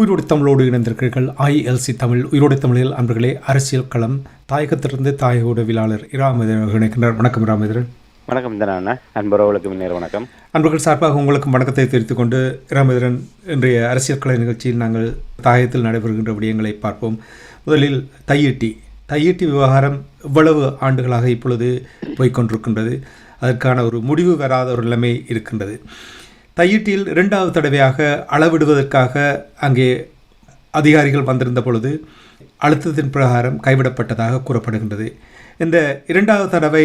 உயிரோடு தமிழோடு இணைந்திருக்கிறீர்கள். ILC தமிழ் உயிரோடு தமிழில் அன்பர்களே, அரசியல் களம் தாயகத்திலிருந்து தாயக உடவியலாளர் இராமேந்திரன் இணைக்கின்றார். வணக்கம் இராமேந்திரன். வணக்கம் இந்த அன்பர்களுக்கு முன்னேற வணக்கம். அன்பர்கள் சார்பாக உங்களுக்கு வணக்கத்தை தெரிவித்துக் கொண்டு, இராமேந்திரன், இன்றைய அரசியல் கள நிகழ்ச்சியில் நாங்கள் தாயகத்தில் நடைபெறுகின்ற விடயங்களை பார்ப்போம். முதலில் தையிட்டி விவகாரம் இவ்வளவு ஆண்டுகளாக இப்பொழுது போய்கொண்டிருக்கின்றது. அதற்கான ஒரு முடிவு வராத ஒரு நிலைமை இருக்கின்றது. தையிட்டியில் 2வது தடவையாக அளவிடுவதற்காக அங்கே அதிகாரிகள் வந்திருந்த பொழுது அழுத்தத்தின் பிரகாரம் கைவிடப்பட்டதாக கூறப்படுகின்றது. இந்த 2வது தடவை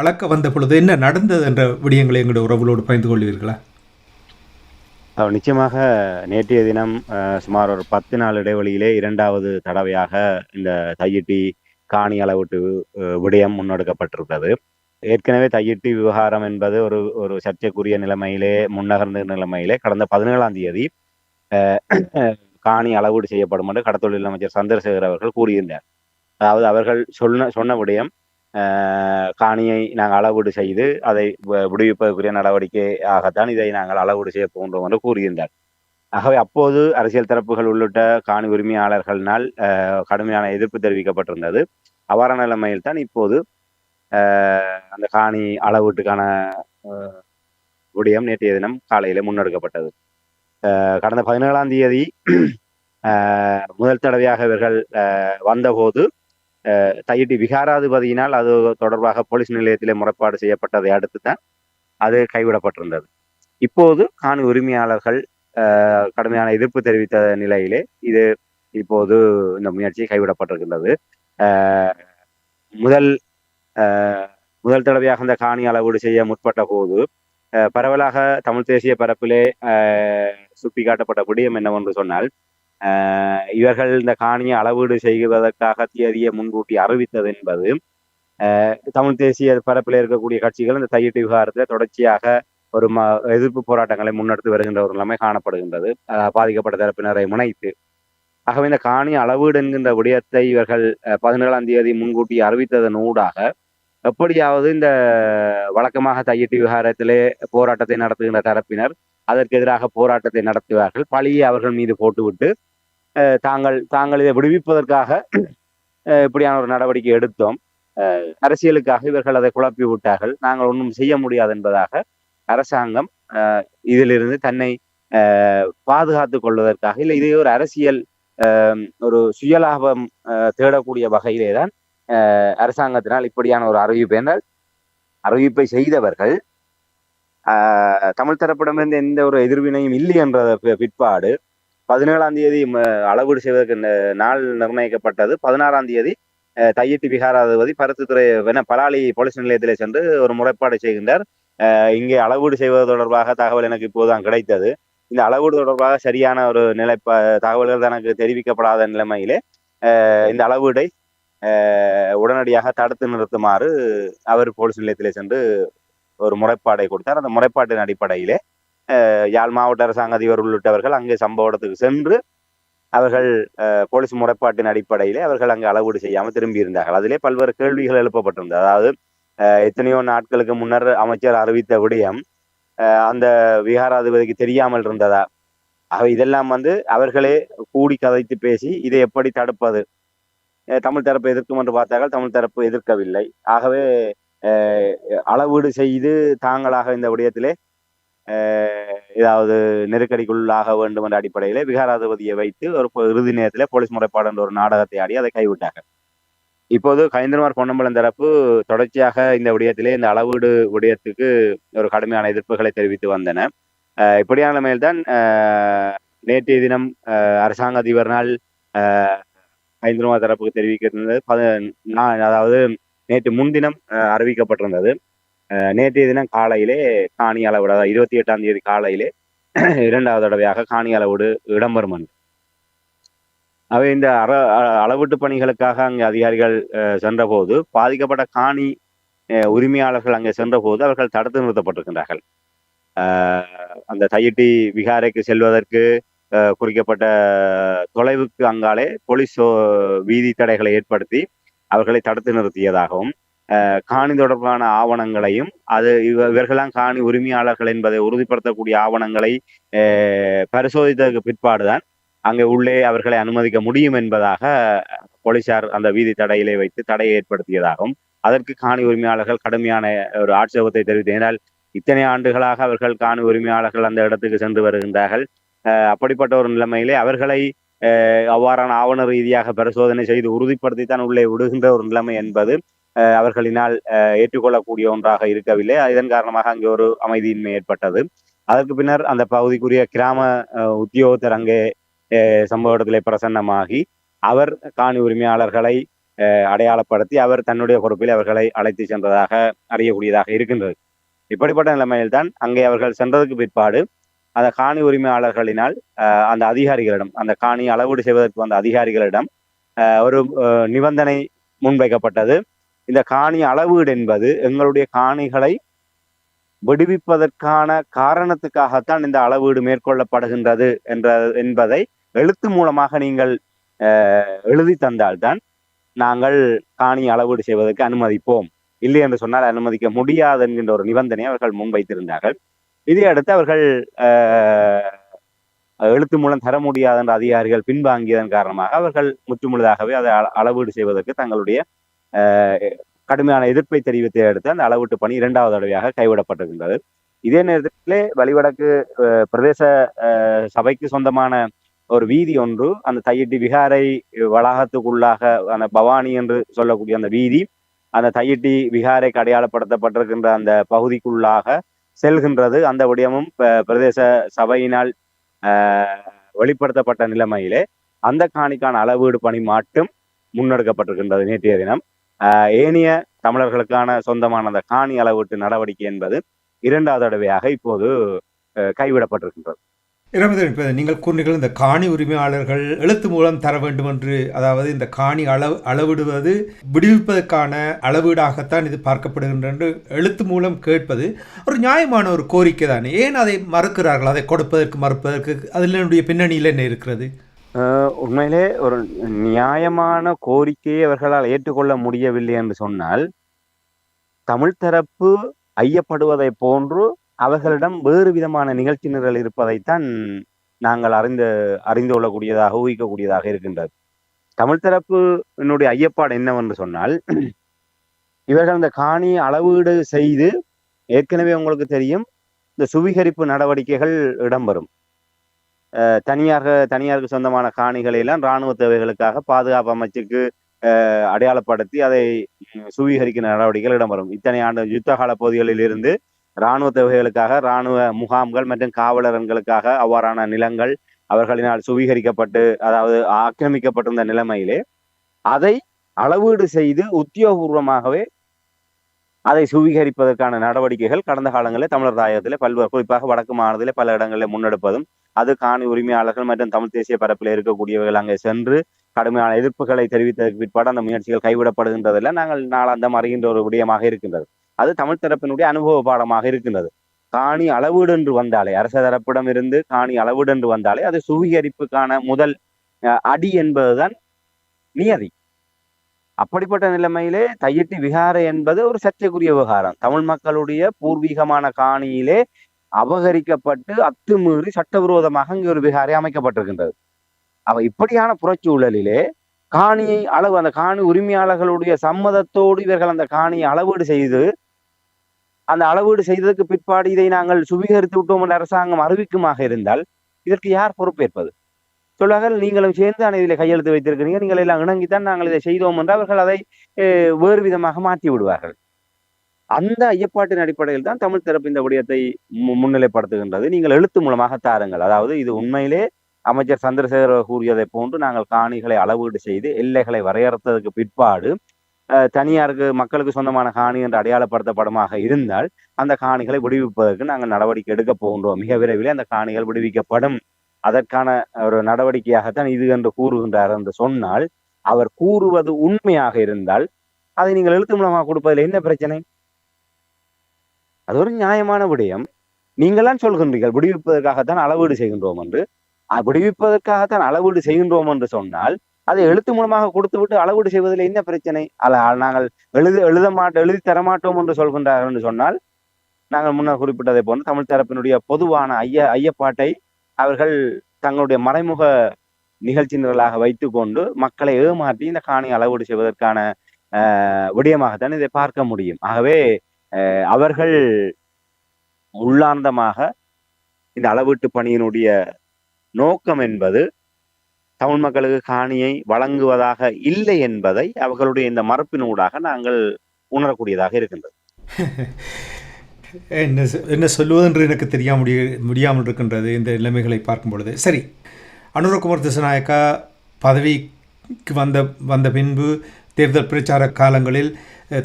அளக்க வந்த பொழுது என்ன நடந்தது என்ற விடயங்களை எங்களுடைய உறவுகளோடு பகிர்ந்து கொள்வீர்களா? நிச்சயமாக நேற்றைய தினம் சுமார் ஒரு 10 நாள் இடைவெளியிலே 2வது தடவையாக இந்த தையிட்டி காணி அளவீட்டு விடயம் முன்னெடுக்கப்பட்டிருக்கிறது. ஏற்கனவே தையிட்டி விவகாரம் என்பது ஒரு சர்ச்சைக்குரிய நிலைமையிலே முன்னகர்ந்த நிலைமையிலே கடந்த 17ஆம் தேதி காணி அளவீடு செய்யப்படும் என்று கடத்தொழில் அமைச்சர் சந்திரசேகர் அவர்கள் கூறியிருந்தார். அதாவது அவர்கள் சொன்ன விடயம், காணியை நாங்கள் அளவீடு செய்து அதை விடுவிப்பதற்குரிய நடவடிக்கையாகத்தான் இதை நாங்கள் அளவீடு செய்ய போன்றோம் என்று கூறியிருந்தார். ஆகவே அப்போது அரசியல் தரப்புகள் உள்ளிட்ட காணி உரிமையாளர்களினால் கடுமையான எதிர்ப்பு தெரிவிக்கப்பட்டிருந்தது. அவ்வாறான நிலைமையில் தான் இப்போது அந்த காணி அளவீட்டுக்கான விடயம் நேற்றைய தினம் காலையில முன்னெடுக்கப்பட்டது. கடந்த 17ஆம் தேதி முதல் தடவையாக இவர்கள் வந்தபோது தையிட்டி விகாராதிபதியினால் அது தொடர்பாக போலீஸ் நிலையத்திலே முறைப்பாடு செய்யப்பட்டதை அடுத்து தான் அது கைவிடப்பட்டிருந்தது. இப்போது காணி உரிமையாளர்கள் கடுமையான எதிர்ப்பு தெரிவித்த நிலையிலே இது இப்போது இந்த முயற்சி கைவிடப்பட்டிருக்கின்றது. முதல் தடவையாக இந்த காணி அளவீடு செய்ய முற்பட்ட போது பரவலாக தமிழ் தேசிய பரப்பிலே சுட்டிக்காட்டப்பட்ட விடயம் என்னவென்று சொன்னால், இவர்கள் இந்த காணியை அளவீடு செய்வதற்காக தேதியை முன்கூட்டி அறிவித்தது என்பது தமிழ் தேசிய பரப்பில் இருக்கக்கூடிய கட்சிகள் இந்த தையிட்டு விவகாரத்தில் தொடர்ச்சியாக ஒரு எதிர்ப்பு போராட்டங்களை முன்னெடுத்து வருகின்ற ஒரு நிலைமை காணப்படுகின்றது, பாதிக்கப்பட்ட தரப்பினரை முனைத்து. ஆகவே இந்த காணி அளவீடு என்கின்ற விடயத்தை இவர்கள் 17ஆம் தேதி முன்கூட்டி அறிவித்ததன் ஊடாக எப்படியாவது இந்த வழக்கமாக தையிட்டு விவகாரத்திலே போராட்டத்தை நடத்துகின்ற தரப்பினர் அதற்கு எதிராக போராட்டத்தை நடத்துவார்கள். பழியை அவர்கள் மீது போட்டுவிட்டு தாங்கள் இதை விடுவிப்பதற்காக இப்படியான ஒரு நடவடிக்கை எடுத்தோம், அரசியலுக்காக இவர்கள் அதை குழப்பி விட்டார்கள், நாங்கள் ஒன்றும் செய்ய முடியாது என்பதாக அரசாங்கம் இதிலிருந்து தன்னை பாதுகாத்து கொள்வதற்காக, இல்லை இதே ஒரு அரசியல் ஒரு சுயலாபம் தேடக்கூடிய வகையிலே தான் அரசாங்கத்தினால் இப்படியான ஒரு அறிவிப்பை செய்தவர்கள் தமிழ் தரப்பிடமிருந்து எந்த ஒரு எதிர்வினையும் இல்லை என்ற பிற்பாடு 17ஆம் தேதி அளவீடு செய்வதற்கு நாள் நிர்ணயிக்கப்பட்டது. 16ஆம் தேதி தையிட்டி விகாராதிபதி பருத்தித்துறை பலாலி போலீஸ் நிலையத்திலே சென்று ஒரு முறைப்பாடு செய்கின்றார். இங்கே அளவீடு செய்வது தொடர்பாக தகவல் எனக்கு இப்போதுதான் கிடைத்தது. இந்த அளவீடு தொடர்பாக சரியான ஒரு தகவல்கள் தனக்கு தெரிவிக்கப்படாத நிலைமையிலே இந்த அளவீடை உடனடியாக தடுத்து நிறுத்துமாறு அவர் போலீஸ் நிலையத்திலே சென்று ஒரு முறைப்பாடை கொடுத்தார். அந்த முறைப்பாட்டின் அடிப்படையிலே யாழ் மாவட்ட அரசாங்க அதிபர் உள்ளிட்டவர்கள் அங்கே சம்பவ இடத்துக்கு சென்று அவர்கள் போலீஸ் முறைப்பாட்டின் அடிப்படையிலே அவர்கள் அங்கே அளவீடு செய்யாமல் திரும்பி இருந்தார்கள். அதிலே பல்வேறு கேள்விகள் எழுப்பப்பட்டிருந்தது. அதாவது எத்தனையோ நாட்களுக்கு முன்னர் அமைச்சர் அறிவித்த விடயம் அந்த விகாராதிபதிக்கு தெரியாமல் இருந்ததா? இதெல்லாம் அவர்களே கூடி கதைத்து பேசி இதை எப்படி தடுப்பது, தமிழ் தரப்பு எதிர்க்கும் என்று பார்த்தார்கள், தமிழ் தரப்பு எதிர்க்கவில்லை. ஆகவே அளவீடு செய்து தாங்களாக இந்த விடயத்திலே ஏதாவது நெருக்கடிக்குள்ளாக வேண்டும் என்ற அடிப்படையிலே விகாராதிபதியை வைத்து ஒரு இறுதி நேரத்திலே போலீஸ் முறைப்பாடு என்ற ஒரு நாடகத்தை ஆடி அதை கைவிட்டார்கள். இப்போது கயந்திரமார் பொன்னம்பலம் தரப்பு தொடர்ச்சியாக இந்த விடயத்திலே இந்த அளவீடு விடயத்துக்கு ஒரு கடுமையான எதிர்ப்புகளை தெரிவித்து வந்தன. இப்படியான நிலைமையில்தான் நேற்றைய தினம் அரசாங்க அதிபரினால் கயந்திரமார் தரப்புக்கு தெரிவிக்கிறது, அதாவது நேற்று முன்தினம் அறிவிக்கப்பட்டிருந்தது. நேற்றைய தினம் காலையிலே காணி அளவீடு, அதாவது 28ஆம் தேதி காலையிலே 2வது தடவையாக காணி அளவீடு இடம்பெறும் என்று. அவை இந்த அளவீட்டு பணிகளுக்காக அங்கே அதிகாரிகள் சென்றபோது பாதிக்கப்பட்ட காணி உரிமையாளர்கள் அங்கே சென்றபோது அவர்கள் தடுத்து நிறுத்தப்பட்டிருக்கின்றார்கள். அந்த தையிட்டி விகாரைக்கு செல்வதற்கு குறிக்கப்பட்ட தொலைவுக்கு அங்காலே போலீஸ் வீதி தடைகளை ஏற்படுத்தி அவர்களை தடுத்து நிறுத்தியதாகவும், காணி தொடர்பான ஆவணங்களையும் இவர்களாம் காணி உரிமையாளர்கள் என்பதை உறுதிப்படுத்தக்கூடிய ஆவணங்களை பரிசோதித்ததற்கு பிற்பாடுதான் அங்கே உள்ளே அவர்களை அனுமதிக்க முடியும் என்பதாக போலீசார் அந்த வீதி தடையிலே வைத்து தடையை ஏற்படுத்தியதாகவும் அதற்கு காணி உரிமையாளர்கள் கடுமையான ஒரு ஆட்சேபத்தை தெரிவித்தனர். இத்தனை ஆண்டுகளாக அவர்கள் காணி உரிமையாளர்கள் அந்த இடத்துக்கு சென்று வருகின்றார்கள். அப்படிப்பட்ட ஒரு நிலைமையிலே அவர்களை அவ்வாறான ஆவண ரீதியாக பரிசோதனை செய்து உறுதிப்படுத்தித்தான் உள்ளே விடுகின்ற ஒரு நிலைமை என்பது அவர்களினால் ஏற்றுக்கொள்ளக்கூடிய ஒன்றாக இருக்கவில்லை. இதன் காரணமாக அங்கே ஒரு அமைதியின்மை ஏற்பட்டது. அதற்கு பின்னர் அந்த பகுதிக்குரிய கிராம உத்தியோகத்தர் அங்கே சம்பவ இடத்திலே பிரசன்னமாகி அவர் காணி உரிமையாளர்களை அடையாளப்படுத்தி அவர் தன்னுடைய பொறுப்பில் அவர்களை அழைத்து சென்றதாக அறியக்கூடியதாக இருக்கின்றது. இப்படிப்பட்ட நிலைமையில்தான் அங்கே அவர்கள் சென்றதுக்கு பிற்பாடு அந்த காணி உரிமையாளர்களினால் அந்த அதிகாரிகளிடம், அந்த காணி அளவீடு செய்வதற்கு வந்த அதிகாரிகளிடம் ஒரு நிபந்தனை முன்வைக்கப்பட்டது. இந்த காணி அளவீடு என்பது எங்களுடைய காணிகளை விடுவிப்பதற்கான காரணத்துக்காகத்தான் இந்த அளவீடு மேற்கொள்ளப்படுகின்றது என்பதை எழுத்து மூலமாக நீங்கள் எழுதி தந்தால்தான் நாங்கள் காணி அளவீடு செய்வதற்கு அனுமதிப்போம், இல்லை என்று சொன்னால் அனுமதிக்க முடியாது என்கின்ற ஒரு நிபந்தனையை அவர்கள் முன்வைத்திருந்தார்கள். இதையடுத்து அவர்கள் எழுத்து மூலம் தர முடியாது என்ற அதிகாரிகள் பின்வாங்கியதன் காரணமாக அவர்கள் முற்றுமுழுதாகவே அதை அளவீடு செய்வதற்கு தங்களுடைய கடுமையான எதிர்ப்பை தெரிவித்தை அடுத்து அந்த அளவீட்டு பணி இரண்டாவது தடவையாக கைவிடப்பட்டிருக்கின்றது. இதே நேரத்திலே வலிவடக்கு பிரதேச சபைக்கு சொந்தமான ஒரு வீதி ஒன்று அந்த தையிட்டி விகாரை வளாகத்துக்குள்ளாக அந்த பவானி என்று சொல்லக்கூடிய அந்த வீதி அந்த தையிட்டி விகாரைக்கு அடையாளப்படுத்தப்பட்டிருக்கின்ற அந்த பகுதிக்குள்ளாக செல்கின்றது. அந்த விடயமும் பிரதேச சபையினால் வெளிப்படுத்தப்பட்ட நிலைமையிலே அந்த காணிக்கான அளவீடு பணி மட்டும் முன்னெடுக்கப்பட்டிருக்கின்றது நேற்றைய தினம். ஏனைய தமிழர்களுக்கான சொந்தமான அந்த காணி அளவீட்டு நடவடிக்கை என்பது இரண்டாவது தடவையாக இப்போது கைவிடப்பட்டிருக்கின்றது. நீங்கள் கூறினீர்கள் இந்த காணி உரிமையாளர்கள் எழுத்து மூலம் தர வேண்டும் என்று, அதாவது இந்த காணி அளவிடுவது விடுவிப்பதற்கான அளவீடாகத்தான் இது பார்க்கப்படுகின்ற எழுத்து மூலம் கேட்பது ஒரு நியாயமான ஒரு கோரிக்கை தானே. ஏன் அதை மறுக்கிறார்கள்? அதை கொடுப்பதற்கு மறுப்பதற்கு அதனுடைய பின்னணியில் என்ன இருக்கிறது? உண்மையிலே ஒரு நியாயமான கோரிக்கையை அவர்களால் ஏற்றுக்கொள்ள முடியவில்லை என்று சொன்னால், தமிழ் தரப்பு ஐயப்படுவதை போன்று அவர்களிடம் வேறு விதமான நிகழ்ச்சி நிரல் இருப்பதைத்தான் நாங்கள் அறிந்து கொள்ளக்கூடியதாக ஊகிக்கக்கூடியதாக இருக்கின்றது. தமிழ் தரப்பினுடைய ஐயப்பாடு என்னவென்று சொன்னால், இவர்கள் இந்த காணி அளவீடு செய்து ஏற்கனவே உங்களுக்கு தெரியும் இந்த சுவீகரிப்பு நடவடிக்கைகள் இடம்பெறும். தனியாருக்கு சொந்தமான காணிகளை எல்லாம் இராணுவ தேவைகளுக்காக பாதுகாப்பு அமைச்சுக்கு அடையாளப்படுத்தி அதை சுவீகரிக்கும் நடவடிக்கைகள் இடம்பெறும். இத்தனை ஆண்டு யுத்த கால பகுதிகளில் இருந்து இராணுவ தேவைகளுக்காக இராணுவ முகாம்கள் மற்றும் காவலர்களுக்காக அவ்வாறான நிலங்கள் அவர்களினால் சுவீகரிக்கப்பட்டு, அதாவது ஆக்கிரமிக்கப்பட்டிருந்த நிலைமையிலே அதை அளவீடு செய்து உத்தியோகபூர்வமாகவே அதை சுவீகரிப்பதற்கான நடவடிக்கைகள் கடந்த காலங்களில் தமிழர் தாயகத்திலே பல்வேறு, குறிப்பாக வடக்கு மாநிலத்திலே பல இடங்களில் முன்னெடுப்பதும், அது காணி உரிமையாளர்கள் மற்றும் தமிழ் தேசிய பரப்பில் இருக்கக்கூடியவர்கள் அங்கே சென்று கடுமையான எதிர்ப்புகளை தெரிவித்ததற்கு பிற்பாடு அந்த முயற்சிகள் கைவிடப்படுகின்றதில்லை. நாங்கள் நாளாந்தம் அறிகின்ற ஒரு விடயமாக இருக்கின்றது. அது தமிழ் தரப்பினுடைய அனுபவ பாடமாக இருக்கின்றது. காணி அளவீடு என்று வந்தாலே, அரச தரப்பிடம் இருந்து காணி அளவீடு என்று வந்தாலே அது சுவீகரிப்புக்கான முதல் அடி என்பதுதான் நியதி. அப்படிப்பட்ட நிலைமையிலே தையிட்டி விகாரை என்பது ஒரு சர்ச்சைக்குரிய விவகாரம். தமிழ் மக்களுடைய பூர்வீகமான காணியிலே அபகரிக்கப்பட்டு அத்துமீறி சட்டவிரோதமாக இங்கே ஒரு விகாரை அமைக்கப்பட்டிருக்கின்றது. இப்படியான புறச்சூழலிலே காணியை அந்த காணி உரிமையாளர்களுடைய சம்மதத்தோடு இவர்கள் அந்த காணியை அளவீடு செய்து, அந்த அளவீடு செய்ததற்கு பிற்பாடு இதை நாங்கள் சுவீகரித்து விட்டோம் என்ற அரசாங்கம் அறிவிக்குமாக இருந்தால் இதற்கு யார் பொறுப்பேற்பது? சொல்வார்கள், நீங்களும் சேர்ந்து இதில் கையெழுத்து வைத்திருக்கிறீங்க, நீங்கள் எல்லாம் இணங்கித்தான் நாங்கள் இதை செய்தோம் என்று அவர்கள் அதை வேறு விதமாக மாற்றி விடுவார்கள். அந்த ஐயப்பாட்டின் அடிப்படையில் தான் தமிழ் தரப்பு இந்த விடயத்தை முன்னிலைப்படுத்துகின்றது. நீங்கள் எழுத்து மூலமாக தாருங்கள், அதாவது இது உண்மையிலே அமைச்சர் சந்திரசேகர் கூறியதை போன்று நாங்கள் காணிகளை அளவீடு செய்து எல்லைகளை வரையறுத்ததுக்கு பிற்பாடு தனியாருக்கு மக்களுக்கு சொந்தமான காணி என்று அடையாளப்படுத்தப்படமாக இருந்தால் அந்த காணிகளை விடுவிப்பதற்கு நாங்கள் நடவடிக்கை எடுக்க போகின்றோம். மிக விரைவில் அந்த காணிகள் விடுவிக்கப்படும். அதற்கான ஒரு நடவடிக்கையாகத்தான் இது என்று கூறுகின்றார் என்று சொன்னால், அவர் கூறுவது உண்மையாக இருந்தால் அதை நீங்கள் எழுத்து மூலமாக கொடுப்பதில் என்ன பிரச்சனை? அது ஒரு நியாயமான விடயம். நீங்கள்லாம் சொல்கின்றீர்கள் விடுவிப்பதற்காகத்தான் அளவீடு செய்கின்றோம் என்று. விடுவிப்பதற்காகத்தான் அளவீடு செய்கின்றோம் என்று சொன்னால் அதை எழுத்து மூலமாக கொடுத்து விட்டு அளவீடு செய்வதில் என்ன பிரச்சனை? நாங்கள் எழுதி தரமாட்டோம் என்று சொல்கின்றார்கள் என்று சொன்னால், நாங்கள் முன்னர் குறிப்பிட்டதை போன்று தமிழ் தரப்பினுடைய பொதுவான ஐயப்பாட்டை அவர்கள் தங்களுடைய மறைமுக நிகழ்ச்சி நிரலாக வைத்துக்கொண்டு மக்களை ஏமாற்றி இந்த காணி அளவீடு செய்வதற்கான விடயமாகத்தான் இதை பார்க்க முடியும். ஆகவே அவர்கள் உள்ளார்ந்தமாக இந்த அளவீட்டு பணியினுடைய நோக்கம் என்பது தமிழ் மக்களுக்கு காணியை வழங்குவதாக இல்லை என்பதை அவர்களுடைய இந்த மறுப்பினூடாக நாங்கள் உணரக்கூடியதாக இருக்கின்றது. என்ன சொல்லுவதென்று எனக்கு முடியாமல் இருக்கின்றது இந்த நிலைமைகளை பார்க்கும் பொழுது. சரி, அனுரகுமார் திசாநாயக்கா பதவிக்கு வந்த பின்பு தேர்தல் பிரச்சார காலங்களில்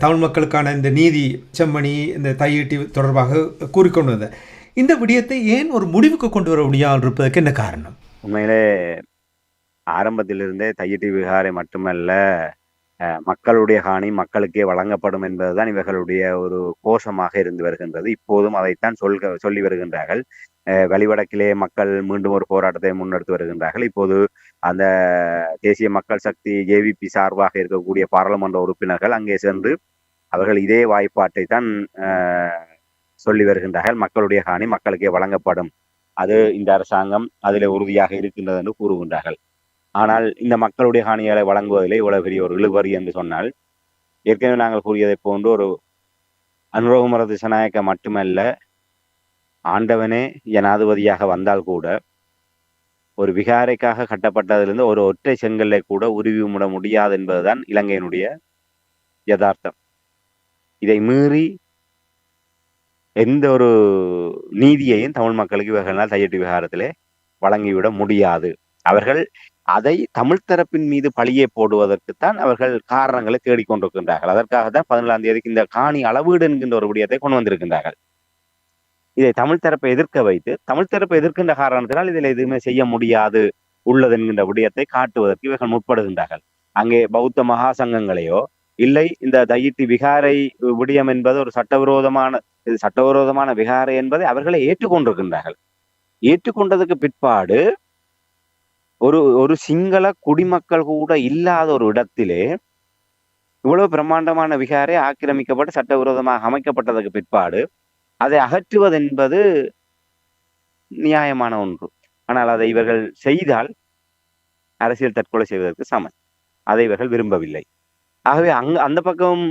தமிழ் மக்களுக்கான இந்த நீதி செம்மணி இந்த தையீட்டி தொடர்பாக கூறிக்கொண்டு வந்த இந்த விடயத்தை ஏன் ஒரு முடிவுக்கு கொண்டு வர முடியாமல் இருப்பதற்கு என்ன காரணம்? உண்மையிலே ஆரம்பத்திலிருந்தே தையீட்டி விகாரை மட்டுமல்ல, மக்களுடைய காணி மக்களுக்கே வழங்கப்படும் என்பதுதான் இவர்களுடைய ஒரு கோஷமாக இருந்து வருகின்றது. இப்போதும் அதைத்தான் சொல்லி வருகின்றார்கள். வலிவடக்கிலே மக்கள் மீண்டும் ஒரு போராட்டத்தை முன்னெடுத்து வருகின்றார்கள். இப்போது அந்த தேசிய மக்கள் சக்தி ஜேவிபி சார்பாக இருக்கக்கூடிய பாராளுமன்ற உறுப்பினர்கள் அங்கே சென்று அவர்கள் இதே வாய்ப்பாட்டை தான் சொல்லி வருகின்றார்கள். மக்களுடைய காணி மக்களுக்கே வழங்கப்படும், அது இந்த அரசாங்கம் அதில் உறுதியாக இருக்கின்றது என்று கூறுகின்றார்கள். ஆனால் இந்த மக்களுடைய காணிகளை வழங்குவதிலே இவ்வளவு பெரிய ஒரு இழுபறி என்று சொன்னால், ஏற்கனவே நாங்கள் கூறியதை போன்று ஒரு அனுரகுமார திசாநாயக்க மட்டுமல்ல, ஆண்டவனே ஜனாதிபதியாக வந்தால் கூட ஒரு விகாரைக்காக கட்டப்பட்டதிலிருந்து ஒரு ஒற்றை செங்கல்லை கூட உருவி விட முடியாது என்பதுதான் இலங்கையினுடைய யதார்த்தம். இதை மீறி எந்த ஒரு நீதியையும் தமிழ் மக்களுக்கு இவர்களால் தையட்டி விகாரத்திலே வழங்கிவிட முடியாது. அவர்கள் அதை தமிழ் தரப்பின் மீது பழியை போடுவதற்குத்தான் அவர்கள் காரணங்களை தேடிக்கொண்டிருக்கின்றார்கள். அதற்காகத்தான் 17ஆம் தேதிக்கு இந்த காணி அளவீடு என்கின்ற ஒரு விடயத்தை கொண்டு வந்திருக்கின்றார்கள். இதை தமிழ் தரப்பை எதிர்க்க வைத்து, தமிழ் தரப்பை எதிர்க்கின்ற காரணத்தினால் இதில் எதுவுமே செய்ய முடியாது உள்ளது என்கின்ற விடயத்தை காட்டுவதற்கு இவர்கள் முற்படுகின்றார்கள். அங்கே பௌத்த மகா சங்கங்களையோ இல்லை இந்த தையிட்டி விகாரை விடயம் என்பது ஒரு சட்டவிரோதமான விகாரை என்பதை அவர்களை ஏற்றுக்கொண்டிருக்கின்றார்கள். ஏற்றுக்கொண்டதுக்கு பிற்பாடு ஒரு சிங்கள குடிமக்கள் கூட இல்லாத ஒரு இடத்திலே இவ்வளவு பிரம்மாண்டமான விகாரை ஆக்கிரமிக்கப்பட்டு சட்டவிரோதமாக அமைக்கப்பட்டதுக்கு பிற்பாடு அதை அகற்றுவது என்பது நியாயமான ஒன்று. ஆனால் அதை இவர்கள் செய்தால் அரசியல் தற்கொலை செய்வதற்கு சமம். அதை இவர்கள் விரும்பவில்லை. ஆகவே அந்த பக்கம்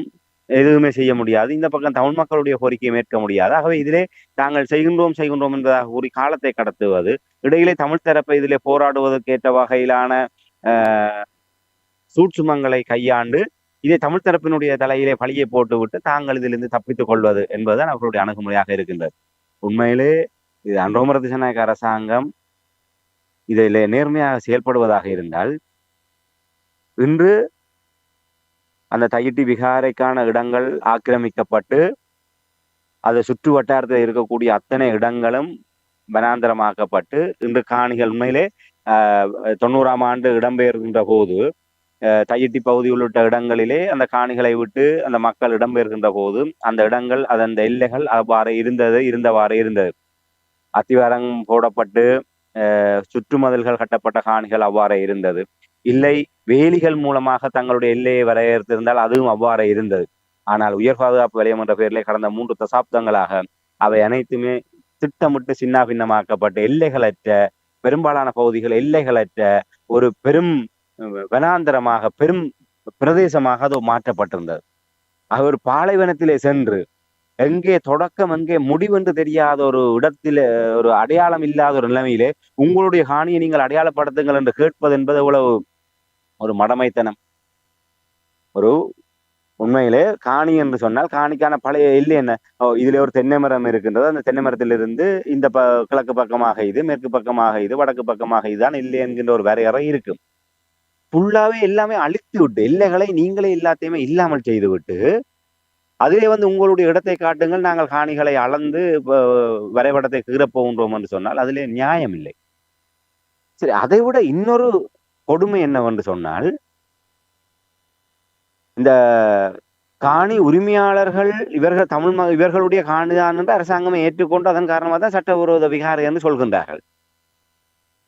எதுவுமே செய்ய முடியாது, இந்த பக்கம் தமிழ் மக்களுடைய கோரிக்கையை ஏற்க முடியாது. ஆகவே இதிலே தாங்கள் செய்கின்றோம் என்பதாக கூறி காலத்தை கடத்துவது, இடையிலே தமிழ் தரப்பை இதிலே போராடுவதற்கு ஏற்ற வகையிலான சூட்சுமங்களை கையாண்டு இதை தமிழ் தரப்பினுடைய தலையிலே பழியை போட்டுவிட்டு தாங்கள் இதிலிருந்து தப்பித்துக் கொள்வது என்பதுதான் அவர்களுடைய அணுகுமுறையாக இருக்கின்றது. உண்மையிலே இது அனுரகுமார திசாநாயக்க அரசாங்கம் இதில் நேர்மையாக செயல்படுவதாக இருந்தால், இன்று அந்த தையிட்டி விகாரைக்கான இடங்கள் ஆக்கிரமிக்கப்பட்டு அதை சுற்று வட்டாரத்தில் இருக்கக்கூடிய அத்தனை இடங்களும் வனாந்தரமாக்கப்பட்டு இன்று காணிகள் உண்மையிலே 90ஆம் ஆண்டு இடம்பெயர்கின்ற போது தையிட்டி பகுதி உள்ளிட்ட இடங்களிலே அந்த காணிகளை விட்டு அந்த மக்கள் இடம்பெயர்கின்ற போது அந்த இடங்கள் அந்த எல்லைகள் அவ்வாறு இருந்தவாறு இருந்தது. அத்திவாரம் போடப்பட்டு சுற்றுமதில்கள் கட்டப்பட்ட காணிகள் அவ்வாறே இருந்தது. இல்லை வேலிகள் மூலமாக தங்களுடைய எல்லையை வரையறுத்திருந்தால் அதுவும் அவ்வாறே இருந்தது. ஆனால் உயர் பாதுகாப்பு வலயம் என்ற பெயரிலே கடந்த 3 தசாப்தங்களாக அவை அனைத்துமே திட்டமிட்டு சின்ன பின்னமாக்கப்பட்ட எல்லைகளற்ற பெரும்பாலான பகுதிகள் எல்லைகளற்ற ஒரு பெரும் வனாந்தரமாக பெரும் பிரதேசமாக அது மாற்றப்பட்டிருந்தது. ஆக ஒரு பாலைவனத்திலே சென்று எங்கே தொடக்கம் எங்கே முடிவென்று தெரியாத ஒரு இடத்திலே ஒரு அடையாளம் இல்லாத ஒரு நிலைமையிலே உங்களுடைய காணியை நீங்கள் அடையாளப்படுத்துங்கள் என்று கேட்பது என்பது எவ்வளவு ஒரு மடமைத்தனம். ஒரு உண்மையிலே காணி என்று சொன்னால் காணிக்கான பழைய இல்லை என்ன, இதுல ஒரு தென்னை மரம் இருக்கின்றது, அந்த தென்னை மரத்திலிருந்து இந்த கிழக்கு பக்கமாக இது, மேற்கு பக்கமாக இது, வடக்கு பக்கமாக இதுதான் இல்லை என்கின்ற ஒரு வரையறை இருக்கும். ஃபுல்லாவே எல்லாமே அழித்து விட்டு எல்லைகளை நீங்களே எல்லாத்தையுமே இல்லாமல் செய்து விட்டு அதிலே உங்களுடைய இடத்தை காட்டுங்கள், நாங்கள் காணிகளை அளந்து வரைபடத்தை கீறப்போகின்றோம் என்று சொன்னால் அதிலே நியாயம் இல்லை. சரி, அதை விட இன்னொரு கொடுமை என்னவென்று சொன்னால், இந்த காணி உரிமையாளர்கள் இவர்களுடைய காணிதான் என்று அரசாங்கமே ஏற்றுக்கொண்டு அதன் காரணமாக தான் சட்டவிரோத விகாரை என்று சொல்கின்றார்கள்.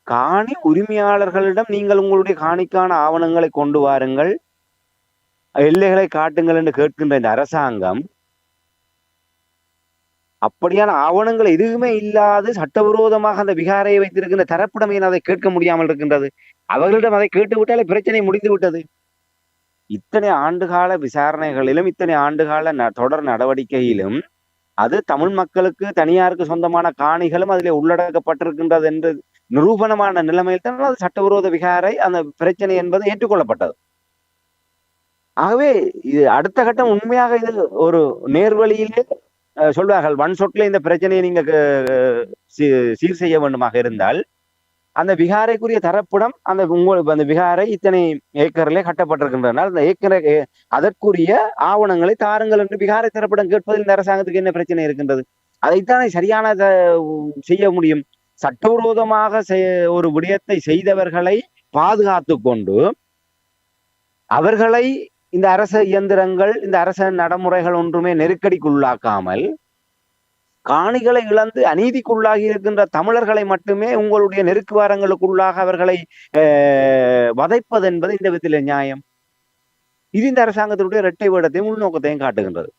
காணி உரிமையாளர்களிடம் நீங்கள் உங்களுடைய காணிக்கான ஆவணங்களை கொண்டு வாருங்கள், எல்லைகளை காட்டுங்கள் என்று கேட்கின்ற இந்த அரசாங்கம் அப்படியான ஆவணங்கள் எதுவுமே இல்லாது சட்டவிரோதமாக அந்த விகாரையை வைத்திருக்கின்ற தரப்பிடம் அதை கேட்க முடியாமல் இருக்கின்றது. அவர்களிடம் அதை கேட்டு விட்டாலே பிரச்சனை முடிந்து விட்டது. இத்தனை ஆண்டுகால விசாரணைகளிலும் இத்தனை ஆண்டுகால தொடர் நடவடிக்கையிலும் அது தமிழ் மக்களுக்கு தனியாருக்கு சொந்தமான காணிகளும் அதிலே உள்ளடக்கப்பட்டிருக்கின்றது என்று நிரூபணமான நிலைமையில் தான் அது சட்டவிரோத விகாரை அந்த பிரச்சனை என்பது ஏற்றுக்கொள்ளப்பட்டது. ஆகவே இது அடுத்த கட்டம் உண்மையாக இது ஒரு நேர்வழியிலே சொல்வார்கள் ஒன் சொட்ல இந்த பிரச்சனையை நீங்க சீர் செய்ய வேண்டுமாக இருந்தால் அந்த விகாரைக்குரிய தரப்பிடம் அந்த விகாரை இத்தனை ஏக்கரிலே கட்டப்பட்டிருக்கின்றனால் அந்த ஏக்கரை அதற்குரிய ஆவணங்களை தாருங்கள் என்று விகாரை தரப்பிடம் கேட்பதில் இந்த அரசாங்கத்துக்கு என்ன பிரச்சனை இருக்கின்றது? அதைத்தானே சரியான செய்ய முடியும். சட்டவிரோதமாக ஒரு விடயத்தை செய்தவர்களை பாதுகாத்து கொண்டு அவர்களை இந்த அரச இயந்திரங்கள் இந்த அரச நடைமுறைகள் ஒன்றுமே நெருக்கடிக்குள்ளாக்காமல் காணிகளை இழந்து அநீதிக்குள்ளாகி இருக்கின்ற தமிழர்களை மட்டுமே உங்களுடைய நெருக்குவாரங்களுக்குள்ளாக அவர்களை வதைப்பது என்பது இந்த விதத்திலே நியாயம். இது இந்த அரசாங்கத்தினுடைய இரட்டை வேடத்தையும் உள்நோக்கத்தையும் காட்டுகின்றது.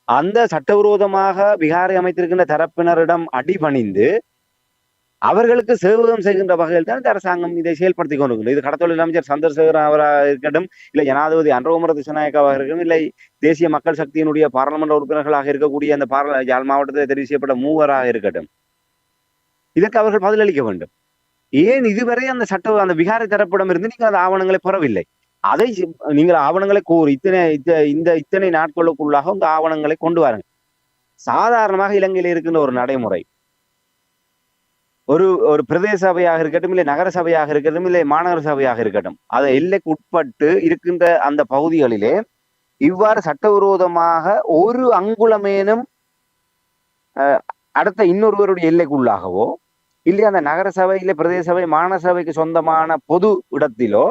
அந்த சட்டவிரோதமாக விகாரை அமைத்திருக்கின்ற தரப்பினரிடம் அடிபணிந்து அவர்களுக்கு சேவகம் செய்கின்ற வகையில் தான் இந்த அரசாங்கம் இதை செயல்படுத்திக் கொண்டிருக்கிறது. இது கடத்தொழில் அமைச்சர் சந்திரசேகரன் அவராக இருக்கட்டும், இல்லை ஜனாதிபதி அன்றகுமார திசாநாயக்காவாக இருக்கட்டும், இல்லை தேசிய மக்கள் சக்தியினுடைய பாராளுமன்ற உறுப்பினர்களாக இருக்கக்கூடிய அந்த யாழ் மாவட்டத்தில் தெரிவு செய்யப்பட்ட மூவராக இருக்கட்டும், இதற்கு அவர்கள் பதிலளிக்க வேண்டும். ஏன் இதுவரை அந்த விகாரை தரப்பிடம் இருந்து நீங்கள் அந்த ஆவணங்களை பெறவில்லை? அதை நீங்கள் ஆவணங்களை கோரி இத்தனை நாட்களுக்குள்ளாக உங்க ஆவணங்களை கொண்டு வாருங்கள். சாதாரணமாக இலங்கையில் இருக்கின்ற ஒரு நடைமுறை, ஒரு பிரதேச சபையாக இருக்கட்டும், இல்லை நகர சபையாக இருக்கட்டும், இல்லை மாநகர சபையாக இருக்கட்டும், அதை எல்லைக்கு உட்பட்டு இருக்கின்ற அந்த பகுதிகளிலே இவ்வாறு சட்டவிரோதமாக ஒரு அங்குலமேனும் அடுத்த இன்னொருவருடைய எல்லைக்குள்ளாகவோ இல்லை அந்த நகர சபை இல்லை பிரதேச சபை மாநகர சபைக்கு சொந்தமான பொது இடத்திலோ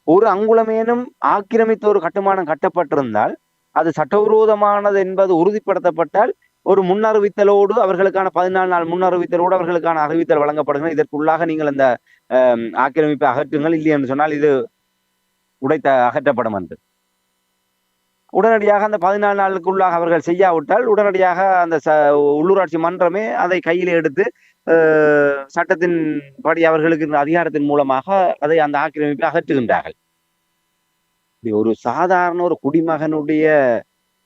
ஒரு அங்குலமேனும் ஆக்கிரமித்த ஒரு கட்டுமானம் கட்டப்பட்டிருந்தால் அது சட்டவிரோதமானது என்பது உறுதிப்படுத்தப்பட்டால் ஒரு முன்னறிவித்தலோடு அவர்களுக்கான 14 நாள் முன்னறிவித்தலோடு அவர்களுக்கான அறிவித்தல் வழங்கப்படுகிறது. இதற்குள்ளாக நீங்கள் அந்த ஆக்கிரமிப்பை அகற்றுங்கள், இல்லை என்று சொன்னால் இது அகற்றப்படும் என்று உடனடியாக அந்த 14 நாளுக்குள்ளாக அவர்கள் செய்யாவிட்டால் உடனடியாக அந்த உள்ளூராட்சி மன்றமே அதை கையில் எடுத்து சட்டத்தின் படி அவர்களுக்கு அதிகாரத்தின் மூலமாக அதை அந்த ஆக்கிரமிப்பை அகற்றுகின்றார்கள். ஒரு சாதாரண ஒரு குடிமகனுடைய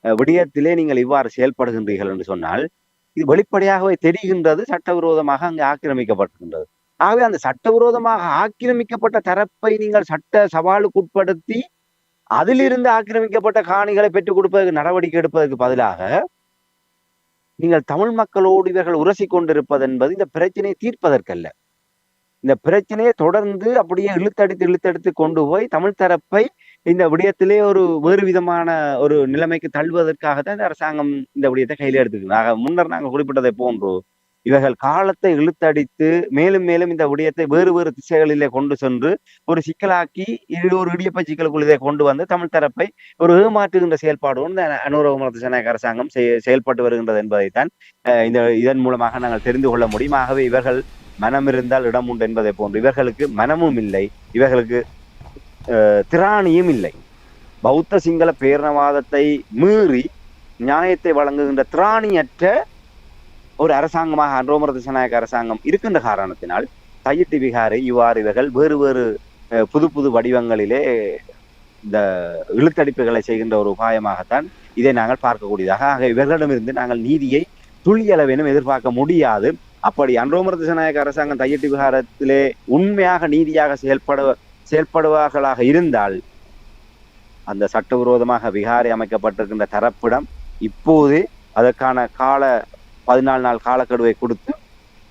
விடயத்திலே நீங்கள் இவ்வாறு செயல்படுகின்றீர்கள் என்று சொன்னால் இது வெளிப்படையாகவே தெரிகின்றது சட்டவிரோதமாக அங்கு ஆக்கிரமிக்கப்பட்டிருக்கின்றது. ஆகவே அந்த சட்டவிரோதமாக ஆக்கிரமிக்கப்பட்ட தரப்பை நீங்கள் சட்ட சவாலுக்கு உட்படுத்தி அதிலிருந்து ஆக்கிரமிக்கப்பட்ட காணிகளை பெற்றுக் கொடுப்பதற்கு நடவடிக்கை எடுப்பதற்கு பதிலாக நீங்கள் தமிழ் மக்களோடு இவர்கள் உரசி கொண்டிருப்பது என்பது இந்த பிரச்சனையை தீர்ப்பதற்கல்ல. இந்த பிரச்சனையை தொடர்ந்து அப்படியே இழுத்தடித்து கொண்டு போய் தமிழ் தரப்பை இந்த விடயத்திலே ஒரு வேறு விதமான ஒரு நிலைமைக்கு தள்ளுவதற்காகத்தான் இந்த அரசாங்கம் இந்த விடயத்தை கையில் எடுத்துக்கணும். முன்னர் நாங்கள் குறிப்பிட்டதை போன்று இவர்கள் காலத்தை இழுத்தடித்து மேலும் மேலும் இந்த விடயத்தை வேறு வேறு திசைகளிலே கொண்டு சென்று ஒரு சிக்கலாக்கி ஒரு இடியப்ப சிக்கலுக்குள் இதை கொண்டு வந்து தமிழ் தரப்பை ஒரு ஏமாற்றுகின்ற செயல்பாடு அனுரகுமார திசாநாயக்க அரசாங்கம் செயல்பட்டு வருகின்றது என்பதைத்தான் இதன் மூலமாக நாங்கள் தெரிந்து கொள்ள முடியும். ஆகவே இவர்கள் மனம் இருந்தால் இடம் உண்டு என்பதை போன்று இவர்களுக்கு மனமும் இல்லை, இவர்களுக்கு திராணியும் இல்லை. பௌத்த சிங்கள பேரினவாதத்தை மீறி நியாயத்தை வழங்குகின்ற திராணியற்ற ஒரு அரசாங்கமாக அன்றகுமார திசாநாயக்க அரசாங்கம் இருக்கின்ற காரணத்தினால் தையிட்டி விகாரை இவ்வாறு இவர்கள் வேறு வேறு புது புது வடிவங்களிலே இந்த இழுத்தடிப்புகளை செய்கின்ற ஒரு உபாயமாகத்தான் இதை நாங்கள் பார்க்கக்கூடியதாக. ஆக இவர்களிடமிருந்து நாங்கள் நீதியை துளியளவேனும் எதிர்பார்க்க முடியாது. அப்படி அன்றகுமார திசாநாயக்க அரசாங்கம் தையிட்டி விகாரத்திலே உண்மையாக நீதியாக செயல்படுவார்களாக இருந்தால் அந்த சட்டவிரோதமாக விகாரை அமைக்கப்பட்டிருக்கின்ற தரப்பிடம் இப்போது அதற்கான 14 நாள் காலக்கெடுவை கொடுத்து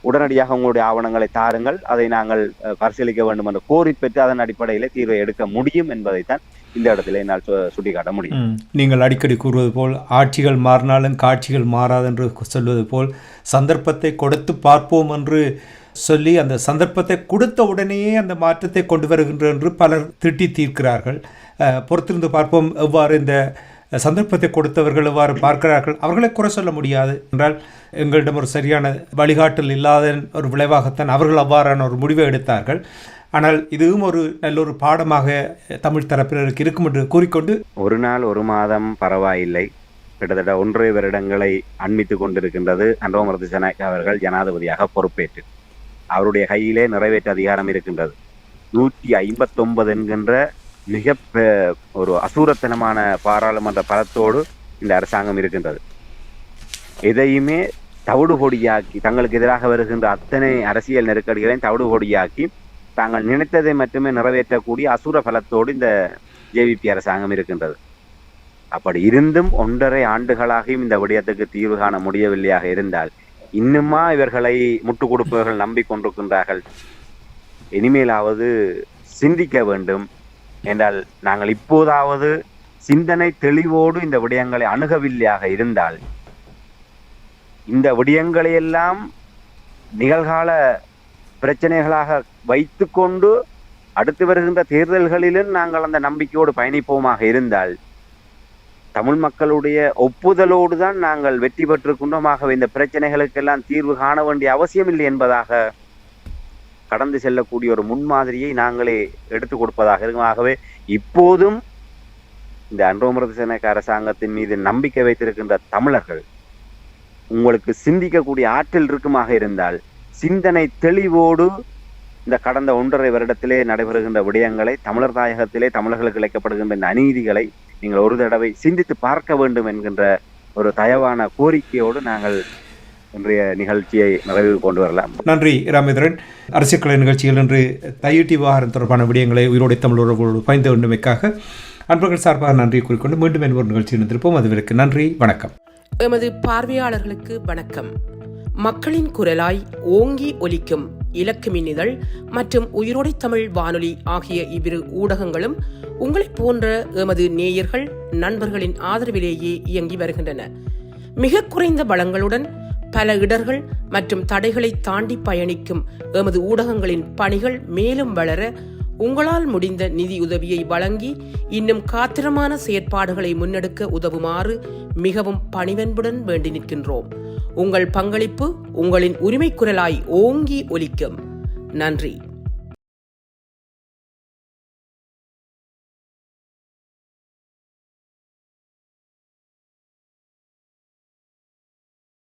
உடனடியாக உங்களுடைய ஆவணங்களை தாருங்கள், அதை நாங்கள் பரிசீலிக்க வேண்டும் என்று கோரி பெற்று அதன் அடிப்படையிலே தீர்வை எடுக்க முடியும் என்பதைத்தான் இந்த இடத்துல என்னால் சுட்டிக்காட்ட முடியும். நீங்கள் அடிக்கடி கூறுவது போல் ஆட்சிகள் மாறினாலும் காட்சிகள் மாறாது என்று சொல்வது போல் சந்தர்ப்பத்தை கொடுத்து பார்ப்போம் என்று சொல்லி அந்த சந்தர்ப்பத்தை கொடுத்த உடனேயே அந்த மாற்றத்தை கொண்டு வருகின்ற என்று பலர் திட்டி தீர்க்கிறார்கள். பொறுத்திருந்து பார்ப்போம் எவ்வாறு இந்த சந்தர்ப்பத்தை கொடுத்தவர்கள் எவ்வாறு பார்க்கிறார்கள். அவர்களை குறை சொல்ல முடியாது என்றால் எங்களிடம் ஒரு சரியான வழிகாட்டல் இல்லாத ஒரு விளைவாகத்தான் அவர்கள் அவ்வாறான ஒரு முடிவை எடுத்தார்கள். ஆனால் இதுவும் ஒரு நல்ல ஒரு பாடமாக தமிழ் தரப்பினருக்கு இருக்கும் என்று கூறிக்கொண்டு ஒரு நாள் ஒரு மாதம் பரவாயில்லை, கிட்டத்தட்ட 1.5 வருடங்களை அண்மித்துக் கொண்டிருக்கின்றது அன்றகுமார திசாநாயக்க அவர்கள் ஜனாதிபதியாக பொறுப்பேற்று அவருடைய கையிலே நிறைவேற்ற அதிகாரம் இருக்கின்றது. 159 என்கின்ற மிக ஒரு அசூரத்தனமான பாராளுமன்ற பலத்தோடு இந்த அரசாங்கம் இருக்கின்றது. எதையுமே தவிடுபொடியாக்கி, தங்களுக்கு எதிராக வருகின்ற அத்தனை அரசியல் நெருக்கடிகளையும் தவிடுபொடியாக்கி தாங்கள் நினைத்ததை மட்டுமே நிறைவேற்றக்கூடிய அசுர பலத்தோடு இந்த ஜேவிபி அரசாங்கம் இருக்கின்றது. அப்படி இருந்தும் 1.5 ஆண்டுகளாகியும் இந்த விடயத்துக்கு தீர்வு காண முடியவில்லையாக இருந்தால் இன்னுமா இவர்களை முட்டுக் கொடுப்பவர்கள் நம்பிக்கொண்டிருக்கின்றார்கள்? இனிமேலாவது சிந்திக்க வேண்டும் என்றால், நாங்கள் இப்போதாவது சிந்தனை தெளிவோடு இந்த விடயங்களை அணுகவில்லையாக இருந்தால் இந்த விடயங்களையெல்லாம் நிகழ்கால பிரச்சனைகளாக வைத்துக்கொண்டு அடுத்து வருகின்ற தேர்தல்களிலும் நாங்கள் அந்த நம்பிக்கையோடு பயணிப்போமாக இருந்தால் தமிழ் மக்களுடைய ஒப்புதலோடு தான் நாங்கள் வெற்றி பெற்றிருக்கின்றோமாகவே இந்த பிரச்சனைகளுக்கெல்லாம் தீர்வு காண வேண்டிய அவசியம் இல்லை என்பதாக கடந்து செல்லக்கூடிய ஒரு முன்மாதிரியை நாங்களே எடுத்துக் கொடுப்பதாக இருக்கும். ஆகவே இப்போதும் இந்த அன்ரோமரதசேனக அரசாங்கத்தின் மீது நம்பிக்கை வைத்திருக்கின்ற தமிழர்கள், உங்களுக்கு சிந்திக்கக்கூடிய ஆற்றல் இருக்குமாக இருந்தால் சிந்தனை தெளிவோடு இந்த கடந்த 1.5 வருடத்திலே நடைபெறுகின்ற விடயங்களை, தமிழர் தாயகத்திலே தமிழர்களுக்கு இழைக்கப்படுகின்ற இந்த அநீதிகளை நீங்கள் ஒரு தடவை சிந்தித்து பார்க்க வேண்டும் என்கின்ற ஒரு தயவான கோரிக்கையோடு நாங்கள் இன்றைய நிகழ்ச்சியை நிறைவு கொண்டு வரலாம். நன்றி ராமேந்திரன். அரசியல் கலை நிகழ்ச்சியில் இன்று தையிட்டி விவகாரம் தொடர்பான விடயங்களை உயிரோடை தமிழ் உறவுகளோடு பயந்து கொண்டமைக்காக அன்பர்கள் சார்பாக நன்றி கூறிக்கொண்டு மீண்டும் என்பது நிகழ்ச்சியில் இருந்திருப்போம். அதுவரைக்கு நன்றி, வணக்கம். எமது பார்வையாளர்களுக்கு வணக்கம். மக்களின் குரலாய் ஓங்கி ஒலிக்கும் இலக்கு மின்னிதழ் மற்றும் உயிரோடை தமிழ் வானொலி ஆகிய இவ்விரு ஊடகங்களும் உங்களைப் போன்ற எமது நேயர்கள் நண்பர்களின் ஆதரவிலேயே இயங்கி வருகின்றன. மிக குறைந்த வளங்களுடன் பல இடர்கள் மற்றும் தடைகளை தாண்டி பயணிக்கும் எமது ஊடகங்களின் பணிகள் மேலும் வளர உங்களால் முடிந்த நிதியுதவியை வழங்கி இன்னும் காத்திரமான செயற்பாடுகளை முன்னெடுக்க உதவுமாறு மிகவும் பணிவன்புடன் வேண்டி நிற்கின்றோம். உங்கள் பங்களிப்பு உங்களின் உரிமை குரலாய் ஓங்கி ஒலிக்கும். நன்றி.